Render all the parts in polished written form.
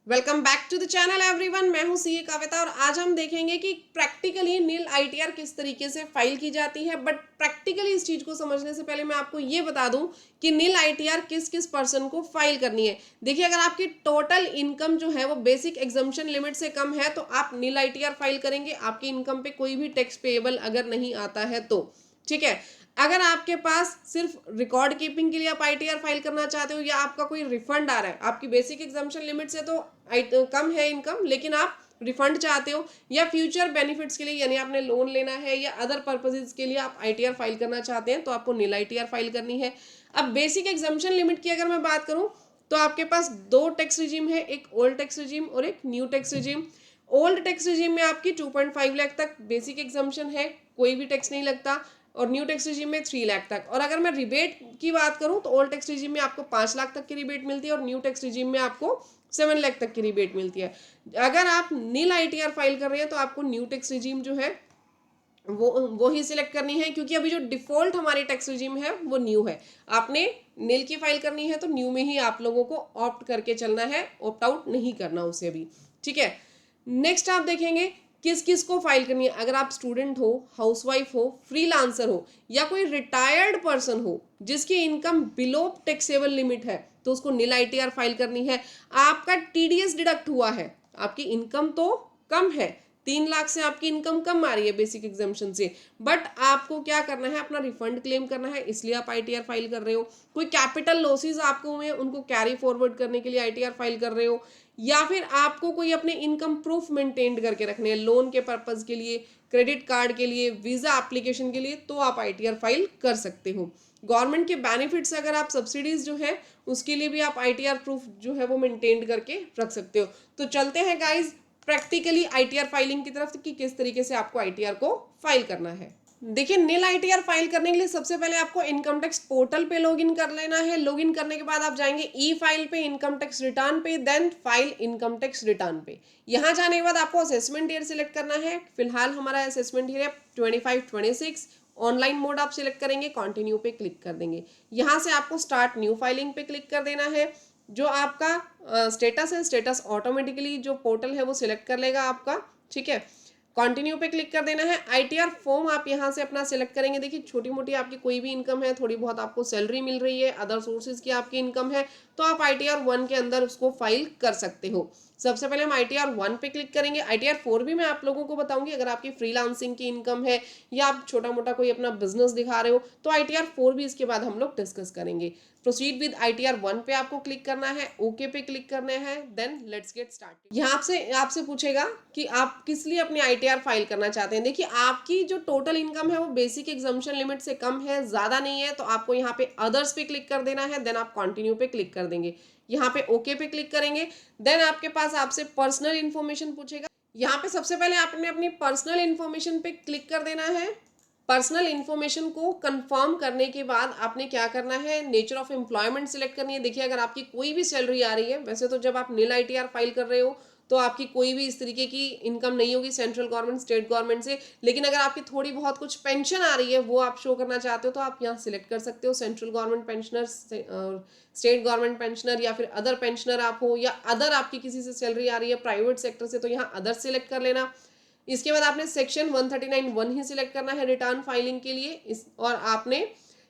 Welcome back to the channel everyone. मैं हूं CA कविता और आज हम देखेंगे कि प्रैक्टिकली नील आईटीआर किस तरीके से फाइल की जाती है। बट प्रैक्टिकली इस चीज को समझने से पहले मैं आपको ये बता दूं कि नील आईटीआर किस किस पर्सन को फाइल करनी है। देखिए, अगर आपकी टोटल इनकम जो है वो बेसिक एग्जम्पशन लिमिट से कम है तो आप नील आईटीआर फाइल करेंगे। आपकी इनकम पे कोई भी टैक्स पेएबल अगर नहीं आता है तो ठीक है। अगर आपके पास सिर्फ रिकॉर्ड कीपिंग के लिए आप आईटीआर फाइल करना चाहते हो या आपका कोई रिफंड आ रहा है, आपकी बेसिक एग्जाम्पशन लिमिट से तो कम है इनकम लेकिन आप रिफंड चाहते हो, या फ्यूचर बेनिफिट्स के लिए यानी आपने लोन लेना है या अदर पर्पजेज के लिए आप आईटीआर फाइल करना चाहते हैं तो आपको नील आईटीआर फाइल करनी है। अब बेसिक एग्जाम्पशन लिमिट की अगर मैं बात करूं तो आपके पास दो टैक्स रिजीम है, एक ओल्ड टैक्स रिजीम और एक new tax regime. Old tax regime में आपकी 2.5 लाख तक बेसिक एग्जाम्पशन है, कोई भी टैक्स नहीं लगता, और न्यू टैक्स रिजीम में 3 लाख तक। और अगर मैं रिबेट की बात करूं तो ओल्ड टैक्स रिजीम में आपको 5 लाख तक की रिबेट मिलती है और न्यू टैक्स रिजीम में आपको 7 लाख तक की रिबेट मिलती है। अगर आप नील आईटीआर फाइल कर रहे हैं तो आपको न्यू टैक्स रिजीम जो है वो ही सिलेक्ट करनी है, क्योंकि अभी जो डिफॉल्ट हमारी टैक्स रिजीम है वो न्यू है। आपने नील की फाइल करनी है तो न्यू में ही आप लोगों को ऑप्ट करके चलना है, ऑप्ट आउट नहीं करना उसे अभी, ठीक है। नेक्स्ट आप देखेंगे किस किस को फाइल करनी है। अगर आप स्टूडेंट हो, हाउसवाइफ हो, फ्रीलांसर हो या कोई रिटायर्ड पर्सन हो जिसकी इनकम बिलो टैक्सेबल लिमिट है तो उसको नील आईटीआर फाइल करनी है। आपका टीडीएस डिडक्ट हुआ है, आपकी इनकम तो कम है, 3 लाख से आपकी इनकम कम आ रही है बेसिक एग्जाम्पशन से, बट आपको क्या करना है, अपना रिफंड क्लेम करना है, इसलिए आप आईटीआर फाइल कर रहे हो। कोई कैपिटल लॉसेस आपको हुए उनको कैरी फॉरवर्ड करने के लिए आईटीआर फाइल कर रहे हो, या फिर आपको कोई अपने इनकम प्रूफ मेंटेन करके रखने हैं लोन के पर्पज के लिए, क्रेडिट कार्ड के लिए, वीजा एप्लीकेशन के लिए, तो आप आईटीआर फाइल कर सकते हो। गवर्नमेंट के बेनिफिट्स अगर आप सब्सिडीज जो है उसके लिए भी आप आईटीआर प्रूफ जो है वो मेंटेन करके रख सकते हो। तो चलते हैं गाइज प्रैक्टिकली आईटीआर फाइलिंग की तरफ कि किस तरीके से आपको आईटीआर को फाइल करना है। देखिए, नील आईटीआर फाइल करने के लिए सबसे पहले आपको इनकम टैक्स पोर्टल पे लॉगिन कर लेना है। लॉगिन करने के बाद आप जाएंगे ई फाइल पे, इनकम टैक्स रिटर्न पे, then file income tax return पे। यहाँ जाने के बाद आपको असेसमेंट ईयर सिलेक्ट करना है। फिलहाल हमारा असेसमेंट ईयर है 25-26। ऑनलाइन मोड आप सिलेक्ट करेंगे, कंटिन्यू पे क्लिक कर देंगे। यहाँ से आपको स्टार्ट न्यू फाइलिंग पे क्लिक कर देना है। जो आपका स्टेटस है, स्टेटस ऑटोमेटिकली जो पोर्टल है वो सिलेक्ट कर लेगा आपका, ठीक है। कंटिन्यू पे क्लिक कर देना है। आईटीआर फॉर्म आप यहाँ से अपना सिलेक्ट करेंगे। देखिए, छोटी मोटी आपकी कोई भी इनकम है, थोड़ी बहुत आपको सैलरी मिल रही है, अदर सोर्सेज की आपकी इनकम है, तो आप आईटीआर 1 के अंदर उसको फाइल कर सकते हो। सबसे पहले हम आईटीआर 1 पे क्लिक करेंगे। आईटीआर 4 भी मैं आप लोगों को बताऊंगी। अगर आपकी फ्रीलांसिंग की इनकम है या आप छोटा मोटा कोई अपना बिजनेस दिखा रहे हो तो आईटीआर 4 भी इसके बाद हम लोग डिस्कस करेंगे। प्रोसीड विद आईटीआर 1 पे आपको क्लिक करना है, ओके पे क्लिक करना है, देन लेट्स गेट स्टार्ट। यहाँ आपसे आपसे पूछेगा कि आप किस लिए अपनी आईटीआर फाइल करना चाहते हैं। देखिए, आपकी जो टोटल इनकम है वो बेसिक एग्जाम्पशन लिमिट से कम है, ज्यादा नहीं है, तो आपको यहाँ पे अदर्स पे क्लिक कर देना है, देन आप कंटिन्यू पे क्लिक कर देंगे। यहाँ पे ओके पे क्लिक करेंगे, देन आपके पास आपसे पर्सनल इन्फॉर्मेशन पूछेगा। यहाँ पे सबसे पहले आपने अपनी पर्सनल इन्फॉर्मेशन पे क्लिक कर देना है। पर्सनल इन्फॉर्मेशन को कंफर्म करने के बाद आपने क्या करना है, नेचर ऑफ एम्प्लॉयमेंट सिलेक्ट करनी है। देखिए, अगर आपकी कोई भी सैलरी आ रही है, वैसे तो जब आप नील आईटीआर फाइल कर रहे हो तो आपकी कोई भी इस तरीके की इनकम नहीं होगी सेंट्रल गवर्नमेंट, स्टेट गवर्नमेंट से, लेकिन अगर आपकी थोड़ी बहुत कुछ पेंशन आ रही है वो आप शो करना चाहते हो तो आप यहाँ सिलेक्ट कर सकते हो central government pensioner, state government pensioner, या फिर अदर पेंशनर आप हो, या अदर आपकी किसी से सैलरी आ रही है प्राइवेट सेक्टर से तो यहाँ अदर सिलेक्ट कर लेना। इसके बाद आपने सेक्शन 139(1) ही सिलेक्ट करना है रिटर्न फाइलिंग के लिए, और आपने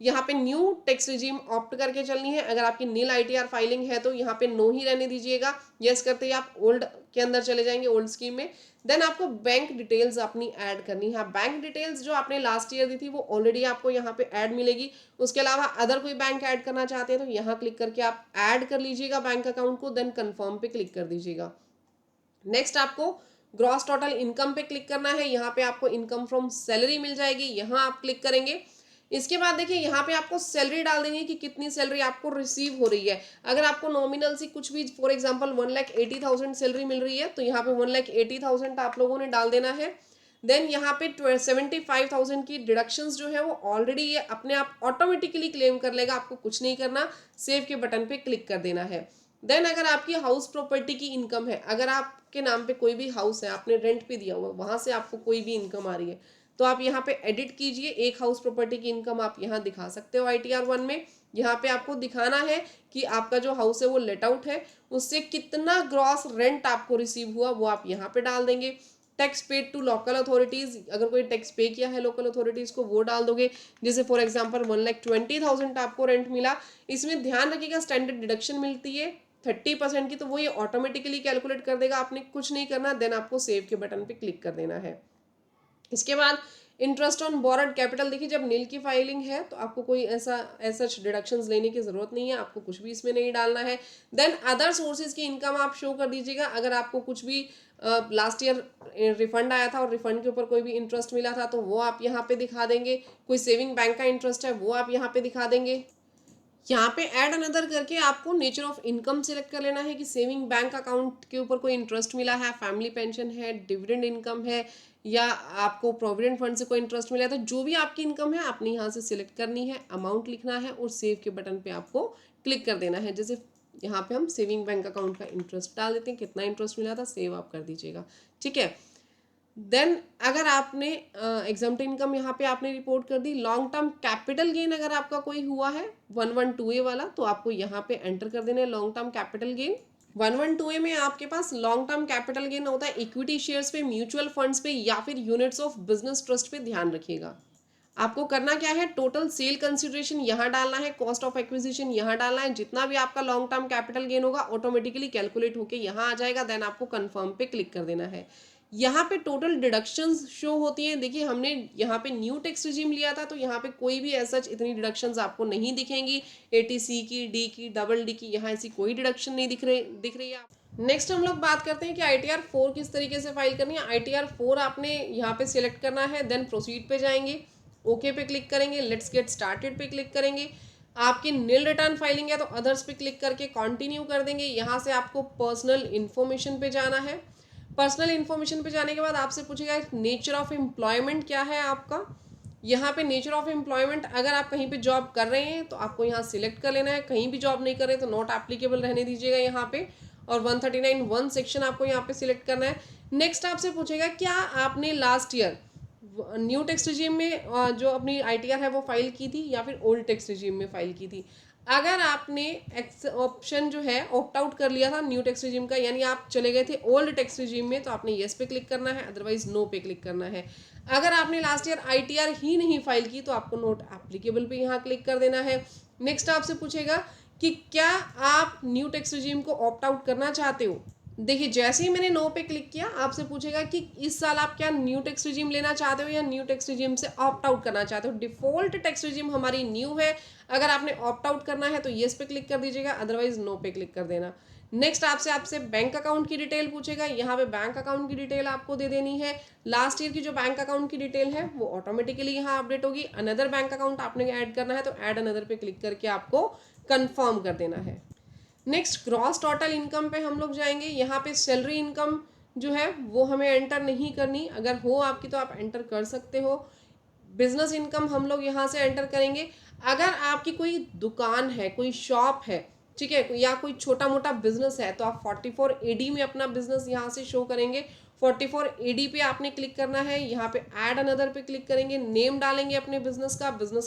यहाँ पे न्यू टैक्स रिजीम ऑप्ट करके चलनी है। अगर आपकी नील आईटीआर फाइलिंग है तो यहाँ पे नो ही रहने दीजिएगा, यस करते ही आप ओल्ड के अंदर चले जाएंगे, ओल्ड स्कीम में। देन आपको बैंक डिटेल्स अपनी ऐड करनी है। बैंक डिटेल्स जो आपने लास्ट ईयर दी थी वो ऑलरेडी आपको यहाँ पे ऐड मिलेगी। उसके अलावा अदर कोई बैंक ऐड करना चाहते हैं तो यहाँ क्लिक करके आप ऐड कर लीजिएगा बैंक अकाउंट को, देन कन्फर्म पे क्लिक कर दीजिएगा। नेक्स्ट आपको ग्रॉस टोटल इनकम पे क्लिक करना है। यहाँ पे आपको इनकम फ्रॉम सैलरी मिल जाएगी, यहाँ आप क्लिक करेंगे। इसके बाद देखिए, यहाँ पे आपको सैलरी डाल देनी है कि कितनी सैलरी आपको रिसीव हो रही है। अगर आपको नॉमिनल सी कुछ भी, फॉर एग्जांपल 1,80,000 सैलरी मिल रही है तो यहाँ पे 1,80,000 आप लोगों ने डाल देना है। देन यहाँ पे 75,000 की डिडक्शंस जो है वो ऑलरेडी ये अपने आप ऑटोमेटिकली क्लेम कर लेगा, आपको कुछ नहीं करना, सेव के बटन पे क्लिक कर देना है। देन अगर आपकी हाउस प्रॉपर्टी की इनकम है, अगर आपके नाम पे कोई भी हाउस है, आपने रेंट पे दिया हुआ, वहां से आपको कोई भी इनकम आ रही है तो आप यहाँ पे एडिट कीजिए, एक हाउस प्रॉपर्टी की इनकम आप यहाँ दिखा सकते हो आईटीआर 1 में। यहाँ पे आपको दिखाना है कि आपका जो हाउस है वो लेट आउट है, उससे कितना ग्रॉस रेंट आपको रिसीव हुआ वो आप यहाँ पे डाल देंगे। Tax paid to local authorities, अगर कोई टैक्स पे किया है लोकल अथॉरिटीज को वो डाल दोगे। जैसे फॉर एग्जांपल 1,20,000 आपको रेंट मिला, इसमें ध्यान रखिएगा स्टैंडर्ड डिडक्शन मिलती है 30% की, तो वो ये ऑटोमेटिकली कैलकुलेट कर देगा, आपने कुछ नहीं करना। देन आपको सेव के बटन पे क्लिक कर देना है। इसके बाद इंटरेस्ट ऑन बोरोड कैपिटल, देखिए जब नील की फाइलिंग है तो आपको कोई ऐसा डिडक्शंस लेने की जरूरत नहीं है, आपको कुछ भी इसमें नहीं डालना है। देन अदर सोर्सेज की इनकम आप शो कर दीजिएगा, अगर आपको कुछ भी लास्ट ईयर रिफंड आया था और रिफंड के ऊपर कोई भी इंटरेस्ट मिला था तो वो आप यहाँ पे दिखा देंगे। कोई सेविंग बैंक का इंटरेस्ट है वो आप यहाँ पे दिखा देंगे। यहाँ पे ऐड अनदर करके आपको नेचर ऑफ इनकम सेलेक्ट कर लेना है कि सेविंग बैंक अकाउंट के ऊपर कोई इंटरेस्ट मिला है, फैमिली पेंशन है, डिविडेंड इनकम है, या आपको प्रोविडेंट फंड से कोई इंटरेस्ट मिला है। तो जो भी आपकी इनकम है आपने यहाँ से सिलेक्ट करनी है, अमाउंट लिखना है और सेव के बटन पे आपको क्लिक कर देना है। जैसे यहाँ पे हम सेविंग बैंक अकाउंट का इंटरेस्ट डाल देते हैं, कितना इंटरेस्ट मिला था सेव आप कर दीजिएगा, ठीक है। देन अगर आपने एग्जाम्प्ट इनकम यहाँ पे आपने रिपोर्ट कर दी, लॉन्ग टर्म कैपिटल गेन अगर आपका कोई हुआ है 112A वाला तो आपको यहाँ पे एंटर कर देना है long term capital gain. 112A में आपके पास लॉन्ग टर्म कैपिटल गेन होता है इक्विटी शेयर्स पे, म्यूचुअल फंड्स पे या फिर यूनिट्स ऑफ बिजनेस ट्रस्ट पे। ध्यान रखिएगा आपको करना क्या है, टोटल सेल कंसिडरेशन यहाँ डालना है, कॉस्ट ऑफ एक्विजिशन यहाँ डालना है, जितना भी आपका लॉन्ग टर्म कैपिटल गेन होगा ऑटोमेटिकली कैलकुलेट होके यहाँ आ जाएगा। देन आपको कंफर्म पे क्लिक कर देना है। यहाँ पे टोटल डिडक्शंस शो होती हैं, देखिए हमने यहाँ पे न्यू टैक्स रिजीम लिया था तो यहाँ पे कोई भी ऐसा इतनी डिडक्शंस आपको नहीं दिखेंगी। 80C की, डी की, डबल डी की, यहाँ ऐसी कोई डिडक्शन नहीं दिख रही है। नेक्स्ट हम लोग बात करते हैं कि ITR 4 किस तरीके से फाइल करनी है। ITR 4 आपने यहाँ पे सिलेक्ट करना है, देन प्रोसीड पे जाएंगे, ओके पे क्लिक करेंगे, लेट्स गेट स्टार्टेड पे क्लिक करेंगे। आपकी नील रिटर्न फाइलिंग है तो अदर्स पे क्लिक करके कंटिन्यू कर देंगे। यहाँ से आपको पर्सनल इन्फॉर्मेशन पे जाना है। पर्सनल इन्फॉर्मेशन पे जाने के बाद आपसे पूछेगा नेचर ऑफ एम्प्लॉयमेंट क्या है आपका। यहाँ पे नेचर ऑफ एम्प्लॉयमेंट, अगर आप कहीं पे जॉब कर रहे हैं तो आपको यहाँ सिलेक्ट कर लेना है, कहीं भी जॉब नहीं कर रहे तो नॉट एप्लीकेबल रहने दीजिएगा यहाँ पे, और 139(1) सेक्शन आपको यहाँ पे सिलेक्ट करना है। नेक्स्ट आपसे पूछेगा क्या आपने last year new tax regime में जो अपनी ITR है वो फाइल की थी या फिर ओल्ड टैक्स रिजीम में फाइल की थी। अगर आपने ऑप्शन जो है ऑप्ट आउट कर लिया था न्यू टैक्स रिजीम का, यानी आप चले गए थे ओल्ड टैक्स रिजीम में, तो आपने येस पे क्लिक करना है, अदरवाइज नो पे क्लिक करना है। अगर आपने लास्ट ईयर ITR ही नहीं फाइल की तो आपको नोट एप्लीकेबल पे यहाँ क्लिक कर देना है। नेक्स्ट आपसे पूछेगा कि क्या आप न्यू टैक्स रिजीम को ऑप्ट आउट करना चाहते हो। देखिए जैसे ही मैंने नो पे क्लिक किया आपसे पूछेगा कि इस साल आप क्या न्यू टैक्स रिजीम लेना चाहते हो या न्यू टैक्स रिजीम से ऑप्ट आउट करना चाहते हो। डिफॉल्ट टैक्स रिजीम हमारी न्यू है, अगर आपने ऑप्ट आउट करना है तो येस पे क्लिक कर दीजिएगा, अदरवाइज नो पे क्लिक कर देना। नेक्स्ट आपसे बैंक अकाउंट की डिटेल पूछेगा, यहाँ पे बैंक अकाउंट की डिटेल आपको दे देनी है। लास्ट ईयर की जो बैंक अकाउंट की डिटेल है वो ऑटोमेटिकली यहाँ अपडेट होगी। अनदर बैंक अकाउंट आपने ऐड करना है तो ऐड अनदर पे क्लिक करके आपको कंफर्म कर देना है। नेक्स्ट ग्रॉस टोटल इनकम पे हम लोग जाएंगे। यहाँ पे सैलरी इनकम जो है वो हमें एंटर नहीं करनी, अगर हो आपकी तो आप एंटर कर सकते हो। बिजनेस इनकम हम लोग यहाँ से एंटर करेंगे। अगर आपकी कोई दुकान है, कोई शॉप है, ठीक है, या कोई छोटा मोटा बिजनेस है तो आप 44AD में अपना बिजनेस यहाँ से शो करेंगे। 44AD पे आपने क्लिक करना है, यहाँ पे ऐड अनदर पे क्लिक करेंगे, नेम डालेंगे अपने बिजनेस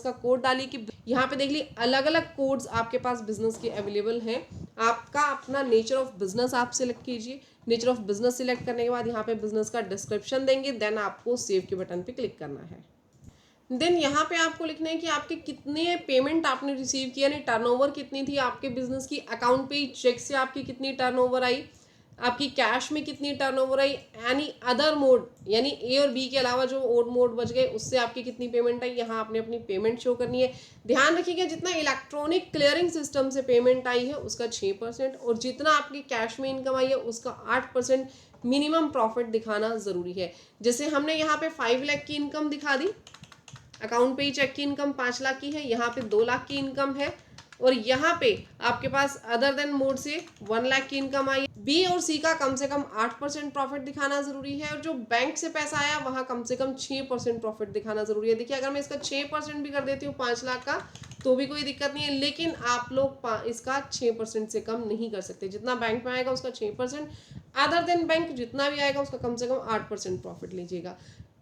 का कोड डालिए कि यहाँ पे देख लीजिए अलग अलग कोड्स आपके पास बिजनेस के अवेलेबल हैं। आपका अपना नेचर ऑफ बिजनेस आप सिलेक्ट कीजिए। नेचर ऑफ बिजनेस सिलेक्ट करने के बाद यहाँ पे बिजनेस का डिस्क्रिप्शन देंगे, देन आपको सेव के बटन पे क्लिक करना है। देन यहाँ पे आपको लिखना है कि आपके कितने पेमेंट आपने रिसीव किया, यानी टर्नओवर कितनी थी आपके बिजनेस की, अकाउंट पे चेक से आपकी कितनी टर्नओवर आई, आपकी कैश में कितनी टर्नओवर आई, यानी अदर मोड यानी A और B के अलावा जो और मोड बच गए उससे आपकी कितनी पेमेंट आई, यहाँ आपने अपनी पेमेंट शो करनी है। ध्यान रखिएगा जितना इलेक्ट्रॉनिक क्लियरिंग सिस्टम से पेमेंट आई है उसका 6% और जितना आपकी कैश में इनकम आई है उसका 8% मिनिमम प्रॉफिट दिखाना ज़रूरी है। जैसे हमने यहाँ पे 5 लाख की इनकम दिखा दी, अकाउंट पे ही चेक की इनकम 5 लाख की है, यहाँ पे 2 लाख की इनकम है, और यहाँ पे आपके पास अदर देन मोड से 1 लाख की इनकम आई है। B और C का कम से कम 8% प्रॉफिट दिखाना जरूरी है, और जो बैंक से पैसा आया वहाँ कम से कम 6% प्रॉफिट दिखाना जरूरी है। देखिए अगर मैं इसका 6% भी कर देती हूँ 5 लाख का तो भी कोई दिक्कत नहीं है, लेकिन आप लोग इसका 6% से कम नहीं कर सकते। जितना बैंक में आएगा उसका 6%, अदर देन बैंक जितना भी आएगा उसका कम से कम 8% प्रॉफिट लीजिएगा।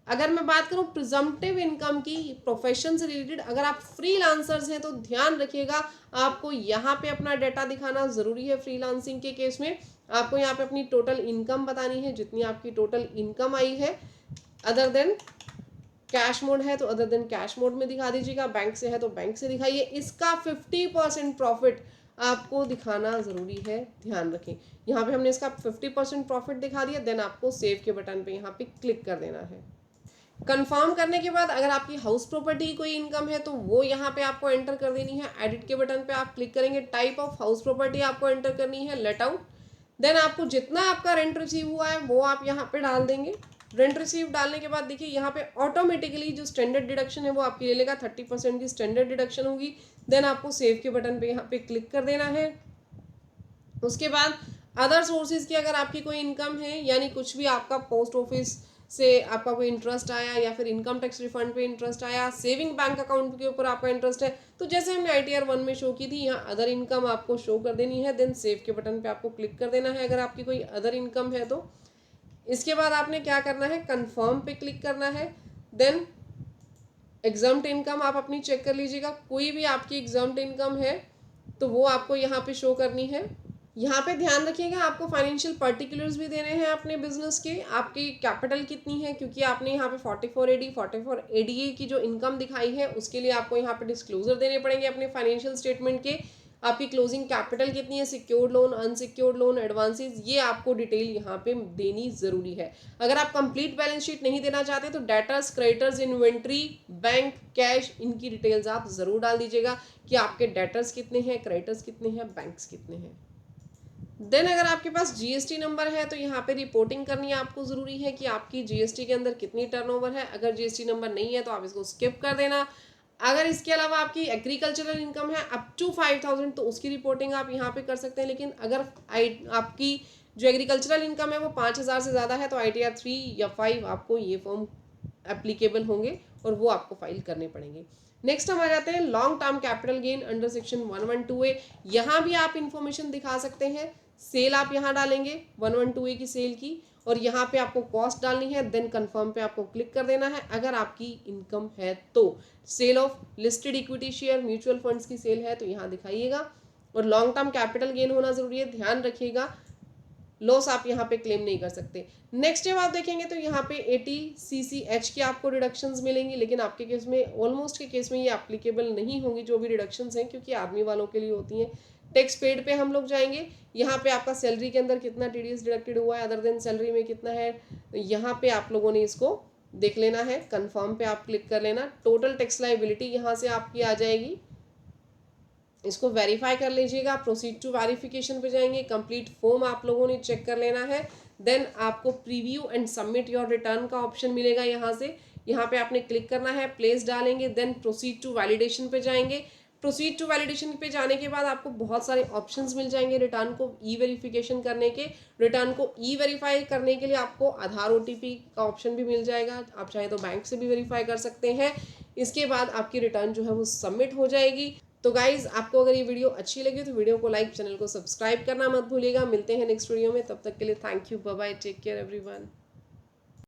अगर मैं बात करूं प्रिजम्पटिव इनकम की, प्रोफेशन से रिलेटेड, अगर आप फ्रीलांसर्स हैं तो ध्यान रखिएगा आपको यहाँ पे अपना डेटा दिखाना ज़रूरी है। फ्रीलांसिंग के केस में आपको यहाँ पे अपनी टोटल इनकम बतानी है, जितनी आपकी टोटल इनकम आई है। अदर देन कैश मोड है तो अदर देन कैश मोड में दिखा दीजिएगा, बैंक से है तो बैंक से दिखाइए। इसका 50% प्रॉफिट आपको दिखाना ज़रूरी है, ध्यान रखें। यहाँ पे हमने इसका 50% प्रॉफिट दिखा दिया, देन आपको सेव के बटन पे यहाँ पे क्लिक कर देना है। कंफर्म करने के बाद अगर आपकी हाउस प्रॉपर्टी की कोई इनकम है तो वो यहाँ पे आपको एंटर कर देनी है। एडिट के बटन पे आप क्लिक करेंगे, टाइप ऑफ हाउस प्रॉपर्टी आपको एंटर करनी है, लेट आउट। देन आपको जितना आपका रेंट रिसीव हुआ है वो आप यहाँ पे डाल देंगे। रेंट रिसीव डालने के बाद देखिए यहाँ पे ऑटोमेटिकली जो स्टैंडर्ड डिडक्शन है वो आपकी ले लेगा, 30% की स्टैंडर्ड डिडक्शन होगी। देन आपको सेव के बटन पे यहाँ पे क्लिक कर देना है। उसके बाद अदर सोर्सेज की अगर आपकी कोई इनकम है, यानी कुछ भी आपका पोस्ट ऑफिस से आपका कोई इंटरेस्ट आया या फिर इनकम टैक्स रिफंड पे इंटरेस्ट आया, सेविंग बैंक अकाउंट के ऊपर आपका इंटरेस्ट है, तो जैसे हमने ITR 1 में शो की थी, यहाँ अदर इनकम आपको शो कर देनी है। देन सेव के बटन पे आपको क्लिक कर देना है अगर आपकी कोई अदर इनकम है तो। इसके बाद आपने क्या करना है, कंफर्म पे क्लिक करना है। देन एग्जाम्प्ट इनकम आप अपनी चेक कर लीजिएगा, कोई भी आपकी एग्जाम्प्ट इनकम है तो वो आपको यहाँ पे शो करनी है। यहाँ पे ध्यान रखिएगा आपको फाइनेंशियल पर्टिकुलर्स भी देने हैं अपने बिजनेस के, आपकी कैपिटल कितनी है, क्योंकि आपने यहाँ पे 44AD 44ADA की जो इनकम दिखाई है उसके लिए आपको यहाँ पे डिस्क्लोजर देने पड़ेंगे अपने फाइनेंशियल स्टेटमेंट के। आपकी क्लोजिंग कैपिटल कितनी है, secured loan, unsecured loan, advances, ये आपको डिटेल यहाँ पे देनी ज़रूरी है। अगर आप कंप्लीट बैलेंस शीट नहीं देना चाहते तो debtors, creditors, inventory, bank, cash, इनकी डिटेल्स आप ज़रूर डाल दीजिएगा कि आपके डेटर्स कितने हैं, क्रेडिटर्स कितने हैं, बैंक्स कितने हैं। देन अगर आपके पास GST नंबर है तो यहाँ पे रिपोर्टिंग करनी आपको ज़रूरी है कि आपकी GST के अंदर कितनी टर्नओवर है। अगर GST नंबर नहीं है तो आप इसको स्किप कर देना। अगर इसके अलावा आपकी एग्रीकल्चरल इनकम है अप टू 5000 तो उसकी रिपोर्टिंग आप यहाँ पे कर सकते हैं, लेकिन अगर आपकी जो एग्रीकल्चरल इनकम है वो 5000 से ज़्यादा है तो ITR 3 या 5 आपको ये फॉर्म एप्लीकेबल होंगे और वो आपको फाइल करने पड़ेंगे। नेक्स्ट हम आ जाते हैं long term capital gain under section 112A। यहाँ भी आप इंफॉर्मेशन दिखा सकते हैं। सेल आप यहाँ डालेंगे 112A की सेल की, और यहाँ पे आपको कॉस्ट डालनी है। देन कंफर्म पे आपको क्लिक कर देना है अगर आपकी इनकम है तो। Sale of listed equity share, mutual funds की सेल है तो यहाँ दिखाइएगा, और लॉन्ग टर्म कैपिटल गेन होना जरूरी है, ध्यान रखिएगा। लॉस आप यहाँ पे क्लेम नहीं कर सकते। नेक्स्ट जब आप देखेंगे तो यहाँ पे 80CCH की आपको डिडक्शंस मिलेंगी, लेकिन आपके केस में, ऑलमोस्ट के केस में ये एप्लीकेबल नहीं होंगी जो भी डिडक्शंस हैं, क्योंकि आर्मी वालों के लिए होती हैं। टैक्स पेड पे हम लोग जाएंगे, यहाँ पे आपका सैलरी के अंदर कितना TDS डिडक्टेड हुआ है, अदर देन सैलरी में कितना है, यहाँ पे आप लोगों ने इसको देख लेना है। कन्फर्म पे आप क्लिक कर लेना। टोटल टैक्स लाइबिलिटी यहाँ से आपकी आ जाएगी, इसको वेरीफाई कर लीजिएगा। प्रोसीड टू वेरिफिकेशन पे जाएंगे, कंप्लीट फॉर्म आप लोगों ने चेक कर लेना है। देन आपको preview and submit your return का ऑप्शन मिलेगा यहाँ से, यहाँ पे आपने क्लिक करना है, प्लेस डालेंगे। देन प्रोसीड टू वैलिडेशन पे जाएंगे। प्रोसीड टू वैलिडेशन पे जाने के बाद आपको बहुत सारे ऑप्शंस मिल जाएंगे रिटर्न को ई वेरिफिकेशन करने के। रिटर्न को ई वेरीफाई करने के लिए आपको आधार OTP का ऑप्शन भी मिल जाएगा, आप चाहे तो बैंक से भी वेरीफाई कर सकते हैं। इसके बाद आपकी रिटर्न जो है वो सबमिट हो जाएगी। तो गाइज, आपको अगर ये वीडियो अच्छी लगी तो वीडियो को लाइक, चैनल को सब्सक्राइब करना मत भूलिएगा। मिलते हैं नेक्स्ट वीडियो में, तब तक के लिए thank you, bye bye, take care everyone.